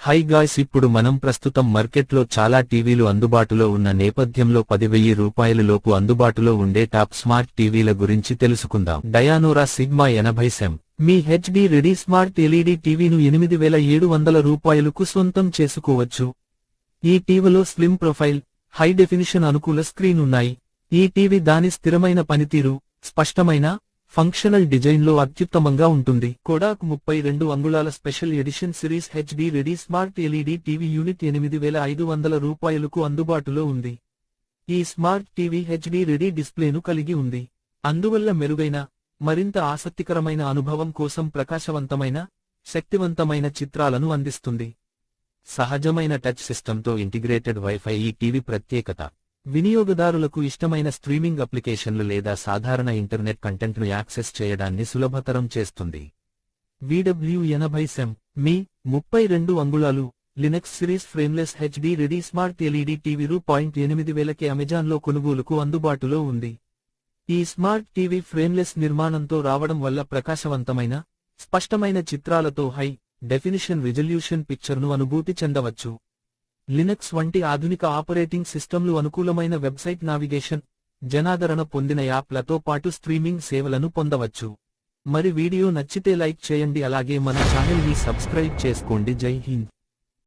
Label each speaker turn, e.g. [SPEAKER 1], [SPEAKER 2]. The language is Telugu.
[SPEAKER 1] హై గాయ్స్, ఇప్పుడు మనం ప్రస్తుతం మార్కెట్లో చాలా టీవీలు అందుబాటులో ఉన్న నేపథ్యంలో 10,000 రూపాయల లోపు అందుబాటులో ఉండే టాప్ స్మార్ట్ టీవీల గురించి తెలుసుకుందాం. డయానోరా సిగ్మా 80 సెం మీ హెచ్డి రెడీ స్మార్ట్ ఎల్ఈడి టీవీను 8,700 రూపాయలకు సొంతం చేసుకోవచ్చు. ఈ టీవీలో స్లిమ్ ప్రొఫైల్, హై డెఫినిషన్ అనుకూల స్క్రీన్ ఉన్నాయి. ఈ టీవీ దాని స్థిరమైన పనితీరు, స్పష్టమైన ఫంక్షనల్ డిజైన్లో అత్యుత్తమంగా ఉంటుంది. కొడాక్ 32 అంగుళాల special edition series HD ready smart LED TV unit 8,500 రూపాయలకు అందుబాటులో ఉంది. ఈ స్మార్ట్ టీవీ హెచ్డి రెడీ డిస్ప్లేను కలిగి ఉంది. అందువల్ల మెరుగైన, మరింత ఆసక్తికరమైన అనుభవం కోసం ప్రకాశవంతమైన, శక్తివంతమైన చిత్రాలను అందిస్తుంది. సహజమైన టచ్ సిస్టంతో ఇంటిగ్రేటెడ్ వైఫై ఈ టీవీ ప్రత్యేకత. వినియోగదారులకు ఇష్టమైన స్ట్రీమింగ్ అప్లికేషన్లు లేదా సాధారణ ఇంటర్నెట్ కంటెంట్ను యాక్సెస్ చేయడాన్ని సులభతరం చేస్తుంది. VW80 సెం మీ 32 అంగుళాలు Linux series frameless HD ready smart LED TV రూ.8,000కే అమెజాన్లో కొనుగోలుకు అందుబాటులో ఉంది. ఈ స్మార్ట్ టీవీ ఫ్రేమ్లెస్ నిర్మాణంతో రావడం వల్ల ప్రకాశవంతమైన, స్పష్టమైన చిత్రాలతో హై డెఫినిషన్ రిజల్యూషన్ పిక్చర్ను అనుభూతి చెందవచ్చు. లినక్స్ వంటి ఆధునిక ఆపరేటింగ్ సిస్టమ్లు, అనుకూలమైన వెబ్సైట్ నావిగేషన్, జనాదరణ పొందిన యాప్లతో పాటు స్ట్రీమింగ్ సేవలను పొందవచ్చు. మరి వీడియో నచ్చితే లైక్ చేయండి, అలాగే మన ఛానల్ని సబ్స్క్రైబ్ చేసుకోండి. జై హింద్.